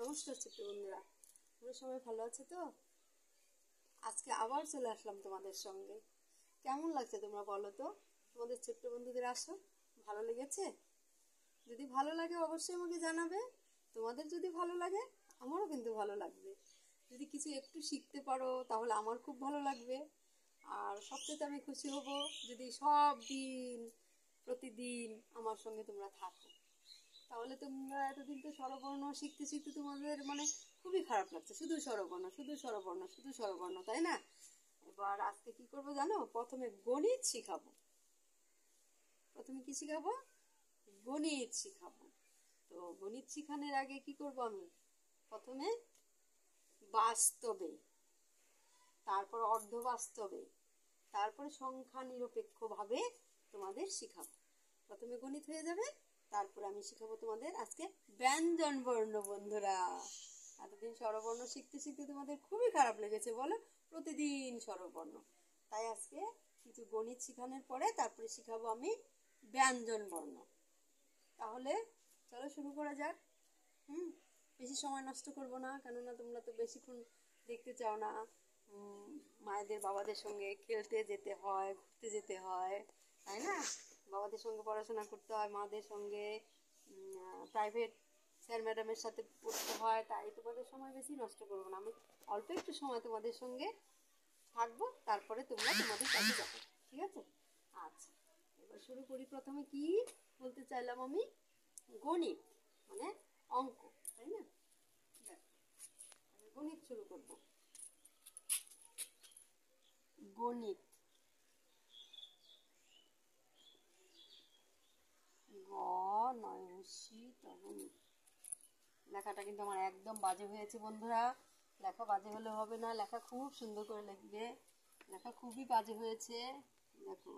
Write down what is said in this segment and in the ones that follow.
নমস্কার ছোট্ট বন্ধুরা, তোমরা সবাই ভালো আছো তো? আজকে আবার চলে আসলাম তোমাদের সঙ্গে। কেমন লাগছে তোমরা বলো তো? তোমাদের ছোট্ট বন্ধুদের আসো, ভালো লেগেছে? যদি ভালো লাগে অবশ্যই আমাকে জানাবে। তোমাদের যদি ভালো লাগে আমারও কিন্তু ভালো লাগবে। যদি কিছু একটু শিখতে পারো তাহলে আমার খুব ভালো লাগবে। আর সবচেয়ে আমি খুশি হব যদি সব দিন প্রতিদিন আমার সঙ্গে তোমরা থাকো। তাহলে তোমরা এতদিন তো স্বরবর্ণ শিখতে শিখতে তোমাদের মানে খুবই খারাপ লাগছে, শুধু স্বরবর্ণ শুধু স্বরবর্ণ শুধু স্বরবর্ণ, তাই না? এবার আজকে কি করবো জানো? প্রথমে গণিত শিখাবো। প্রথমে কি শিখাবো? গণিত শিখাবো। তো গণিত শিখানোর আগে কি করব আমি? প্রথমে বাস্তবে, তারপর অর্ধবাস্তবে, তারপরে সংখ্যা নিরপেক্ষভাবে তোমাদের শিখাবো। প্রথমে গণিত হয়ে যাবে, তারপরে আমি শিখাবো তোমাদের আজকে ব্যঞ্জন বর্ণ। বন্ধুরা, এতদিন স্বরবর্ণ শিখতে শিখতে তোমাদের খুবই খারাপ লেগেছে বলো, প্রতিদিন স্বরবর্ণ। তাই আজকে কিছু গণিত শিখানোর পরে তারপরে শিখাবো আমি ব্যঞ্জন বর্ণ। তাহলে চলো শুরু করা যাক। বেশি সময় নষ্ট করব না, কেননা তোমরা তো বেশিক্ষণ দেখতে চাও না। মায়েদের বাবাদের সঙ্গে খেলতে যেতে হয়, ঘুরতে যেতে হয়, তাই না? বাবাদের সঙ্গে পড়াশোনা করতে হয়, মাদের সঙ্গে প্রাইভেট স্যার ম্যাডামের সাথে পড়তে হয়। তাই তোমাদের সময় বেশি নষ্ট করবো না, আমি অল্প একটু সময় তোমাদের সঙ্গে থাকবো, তারপরে তোমরা তোমাদের কাছে যাবে, ঠিক আছে? আচ্ছা, এবার শুরু করি। প্রথমে কি বলতে চাইলাম আমি? গণিত মানে অঙ্ক, তাই না? গণিত শুরু করব। গণিত গ নয় হস্যি তখন। লেখাটা কিন্তু আমার একদম বাজে হয়েছে বন্ধুরা। লেখা বাজে হলে হবে না, লেখা খুব সুন্দর করে লিখবে। লেখা খুবই বাজে হয়েছে, দেখো।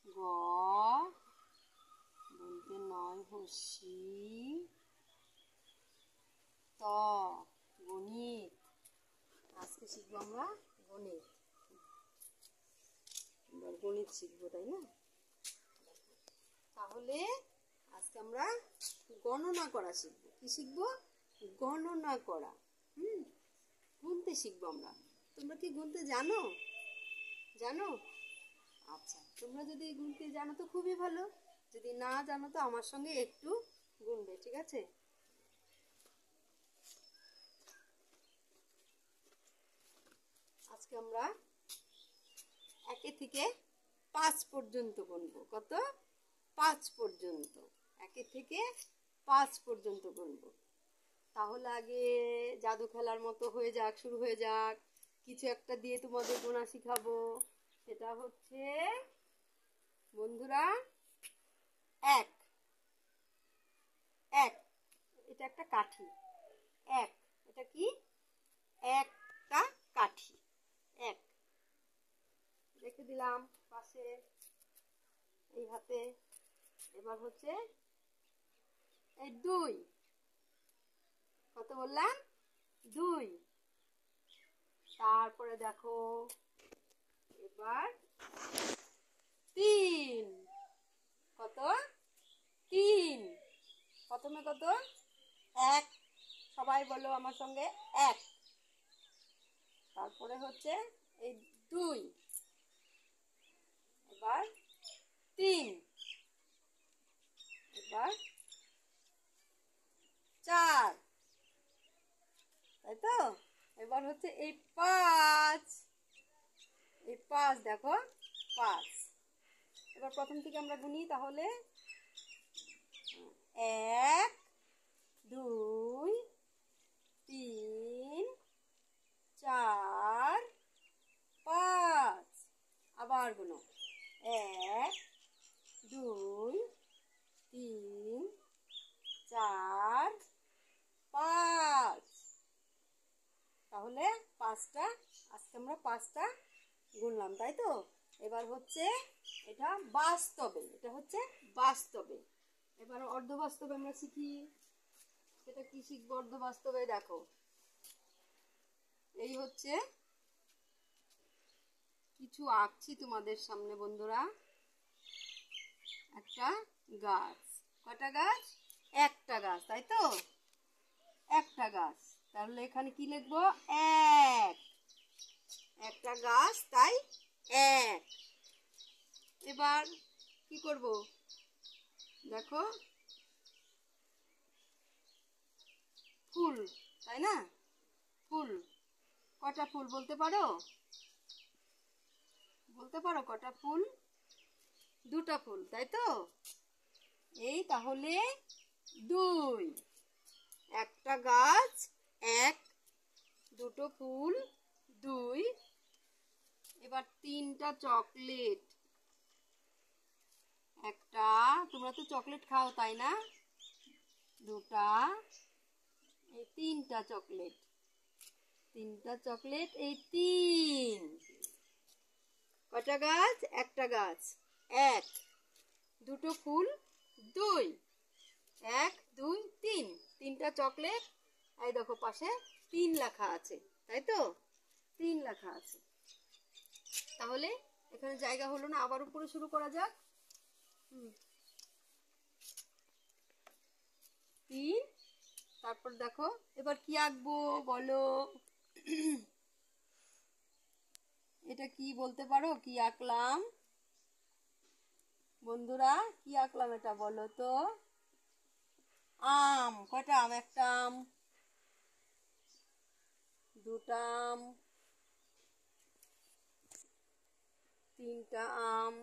গ বলতে নয় হস্যি ত, গণিত। আজকে শিখবো আমরা গণিত। এবার গণিত শিখবো, তাই না? তাহলে আজকে আমরা গণনা করা শিখবো। কি শিখবো? গণনা করা। গুনতে শিখবো আমরা। তোমরা কি গুনতে জানো? জানো? আচ্ছা, তোমরা যদি গুনতে জানো তো খুবই ভালো। যদি না জানো তো আমার সঙ্গে একটু গুনবে, ঠিক আছে? আজকে আমরা 1 থেকে 5 পর্যন্ত গুনবো। কত? 5 পর্যন্ত। 1 থেকে 5 পর্যন্ত গুনবো। তাহলে আগে জাদু খেলার মতো হয়ে যাক, শুরু হয়ে যাক। কিছু একটা দিয়ে তোমাদের গোনা শিখাবো। সেটা হচ্ছে বন্ধুরা 1। এটা একটা কাঠি। 1, এটা কি? একটা কাঠি। 1 রেখে দিলাম পাশে, এই হাতে। এবার হচ্ছে এই 2। কত বললাম? 2। তারপরে দেখো এবার 3। কত? 3। প্রথমে কত? 1। সবাই বলো আমার সঙ্গে, 1। তারপরে হচ্ছে এই 2। এবার 3। এবার 4, তাই তো? এবার হচ্ছে এই 5। এই 5 দেখো, 5। এবার প্রথম থেকে আমরা গুনি তাহলে। 1, 2, 3, 4, 5। আবার গুনো। 1, 2, 3, 4, 5। তাহলে 5টা, আজকে আমরা 5টা গুনলাম, তাই তো? এবার হচ্ছে এটা বাস্তবে, এটা হচ্ছে বাস্তবে। এবার অর্ধবাস্তবে আমরা শিখি। সেটা কি শিখবো অর্ধবাস্তবে? দেখো, এই হচ্ছে কিছু আঁকছি তোমাদের সামনে বন্ধুরা। একটা গাছ। কটা গাছ? একটা গাছ, তাই তো? তাহলে এখানে কি লিখবো? এক। একটা গাছ তাই এক। এবার কি করব দেখো, ফুল, তাই না? ফুল, কটা ফুল বলতে পারো? বলতে পারো কটা ফুল? দুটা ফুল, তাই তো? এই তাহলে দুই। একটা গাছ এক, দুটো ফুল দুই। এবার তিনটা চকলেট। একটা, তোমরা তো চকলেট খাও তাই না? দুটা, এই তিনটা চকলেট। তিনটা চকলেট, এই তিন। কটা গাছ? একটা গাছ এক, দুটো ফুল দুই। এক দুই তিন, তিনটা চকলেট। এই দেখো পাশে তিন লেখা আছে, তাই তো? তিন লেখা আছে। তাহলে এখানে জায়গা হলো না, আবার উপরে শুরু করা যাক। তিন, তারপর দেখো এবার কি আঁকবো বলো? এটা কি বলতে পারো? কি আঁকলাম বন্ধুরা? কি আঁকলাম এটা বলো তো? আম। কয়টা আম? একটা আম, দুটা আম, তিনটা আম,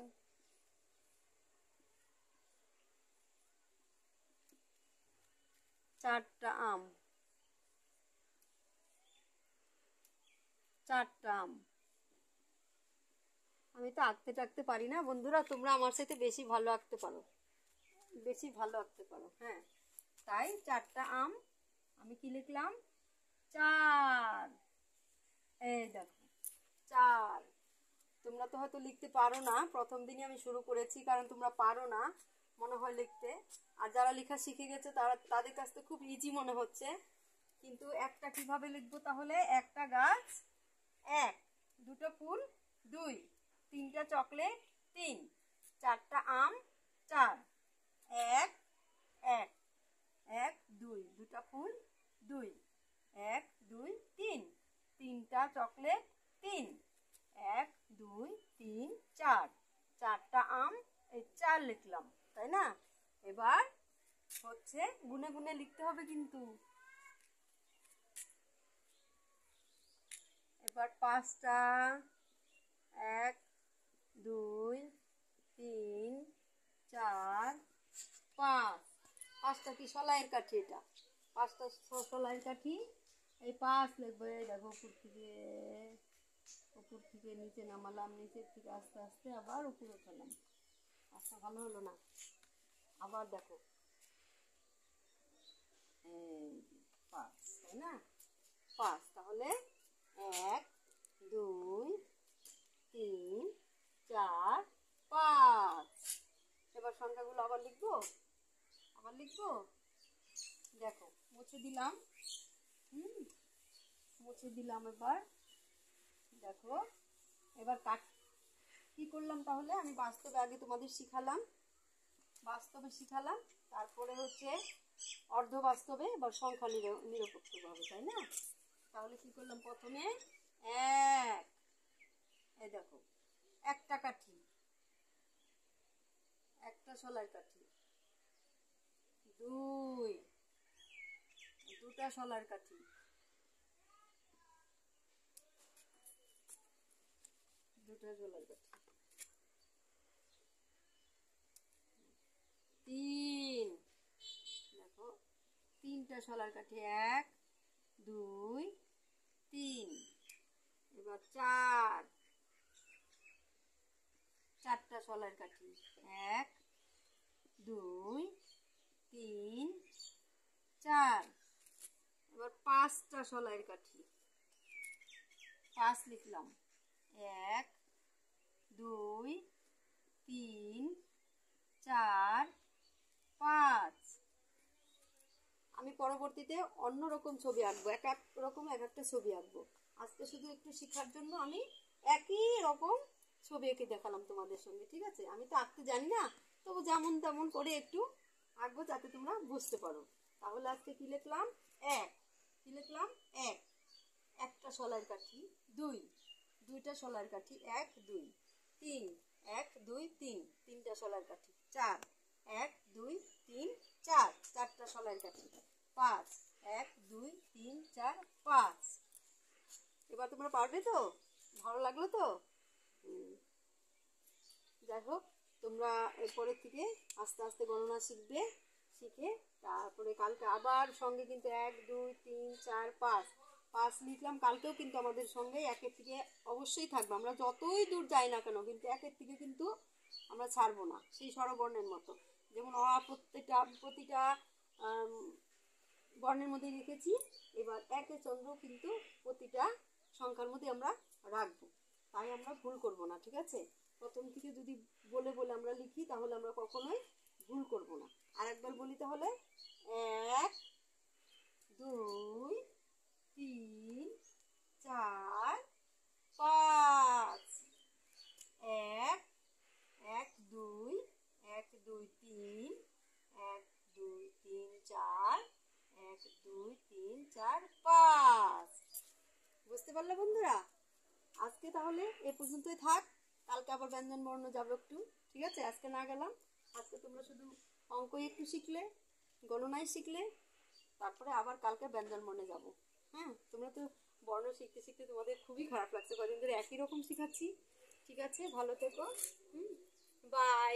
চারটা আম, চারটা আম। আমি তো আঁকতে টাকতে পারি না বন্ধুরা, তোমরা আমার সাথে বেশি ভালো আঁকতে পারো, বেশি ভালো আঁকতে পারো। হ্যাঁ, তাই চারটা আম। আমি কি লিখলাম? চার। এই দেখো চার। তোমরা তো হয়তো লিখতে পারো না, প্রথম দিনই আমি শুরু করেছি কারণ তোমরা পারো না মনে হয় লিখতে। আর যারা লেখা শিখে গেছে তারা, তাদের কাছে তো খুব ইজি মনে হচ্ছে। কিন্তু একটা কিভাবে লিখবো তাহলে? একটা গাছ এক, দুটো ফুল দুই, তিনটা চকলেট তিন, চারটা আম চার। এক এক, এক দুই, দুটা ফুল দুই, এক দুই তিন, তিনটা চকলেট তিন, এক দুই তিন চার, চারটা আম, এই চার লিখলাম, তাই না? এবার হচ্ছে গুনে গুনে লিখতে হবে কিন্তু। এবার পাঁচটা, এক দুই তিন চার পাঁচ। পাঁচটা কি সলাইয়ের কাঠি? এটা পাঁচটা সলাইয়ের কাঠি। এই পাঁচ লিখবো। এই দেখো উপর থেকে নিচে নামালাম, নিচের থেকে আস্তে আস্তে আবার উপরে উঠালাম। আচ্ছা ভালো হলো না, আবার দেখো এই পাঁচ, তাই না? পাঁচ। তাহলে এক দুই তিন চার পাঁচ। এবার সংখ্যাগুলো আবার লিখবো, আবার লিখবো। দেখো মুছে দিলাম, মুছে দিলাম। এবার দেখো, এবার কি করলাম তাহলে? আমি বাস্তবে আগে তোমাদের শিখালাম, বাস্তবে শিখালাম, তারপরে হচ্ছে অর্ধ বাস্তবে এবার সংখ্যা নিরপেক্ষভাবে, তাই না? তাহলে কি করলাম? প্রথমে এক, এই দেখো একটা কাঠি, একটা শলার কাঠি, দুই, দুটা শলার কাঠি, দুটা শলার কাঠি, তিন, দেখো তিনটা শলার কাঠি, এক দুই তিন। এবার চার, চারটা শলার কাঠি, এক দুই তিন চার। এবার পাঁচটা শলাইয়ের কাঠি, পাঁচ লিখলাম, এক দুই তিন চার পাঁচ। আমি পরবর্তীতে অন্য রকম ছবি আঁকবো, এক এক রকম এক একটা ছবি আঁকবো। আজকে শুধু একটু শেখার জন্য আমি একই রকম ছবি এঁকে দেখালাম তোমাদের সঙ্গে, ঠিক আছে? আমি তো আঁকতে জানি না, তবু যেমন তেমন করে একটু আঁকবো যাতে তোমরা বুঝতে পারো। তাহলে আজকে কি লিখলাম? এক। কি কি লিখলাম? এক, একটা শলার কাঠি, দুই, দুইটা শলার কাঠি, এক দুই, তিন, এক দুই তিন, তিনটা শলার কাঠি, চার, এক দুই তিন চার, চারটা শলার কাঠি, পাঁচ, এক দুই তিন চার পাঁচ। এবার তোমরা পারবে তো? ভালো লাগলো তো? যাই হোক, তোমরা এরপরের থেকে আস্তে আস্তে গণনা শিখবে, শিখে তারপরে কালকে আবার সঙ্গে কিন্তু এক দুই তিন চার পাঁচ, পাঁচ লিখলাম, কালকেও কিন্তু আমাদের সঙ্গে একের থেকে অবশ্যই থাকবে। আমরা যতই দূর যাই না কেন কিন্তু একের থেকে কিন্তু আমরা ছাড়বো না, সেই স্বরবর্ণের মতো। যেমন প্রতিটা বর্ণের মধ্যে রেখেছি, এবার একে চন্দ্র কিন্তু প্রতিটা সংখ্যার মধ্যে আমরা রাখবো, তাই আমরা ভুল করব না, ঠিক আছে? প্রথম থেকে যদি বলে বলে আমরা লিখি তাহলে আমরা কখনোই ভুল করব না। আর একবার বলি তাহলে, এক দুই তিন চার পাঁচ, এক, এক দুই, এক দুই তিন, এক দুই তিন চার, এক দুই তিন চার পাঁচ। বুঝতে পারলে বন্ধুরা? আজকে তাহলে এ পর্যন্তই থাক, কালকে আবার ব্যঞ্জন বর্ণ যাবো একটু, ঠিক আছে? আজকে না গেলাম, আজকে তোমরা শুধু অঙ্কই একটু শিখলে, গণনায় শিখলে, তারপরে আবার কালকে ব্যঞ্জন বর্ণে যাবো। হ্যাঁ, তোমরা তো বর্ণ শিখতে শিখতে তোমাদের খুবই খারাপ লাগছে, কদিন ধরে একই রকম শিখাচ্ছি। ঠিক আছে, ভালো থেকো। বাই।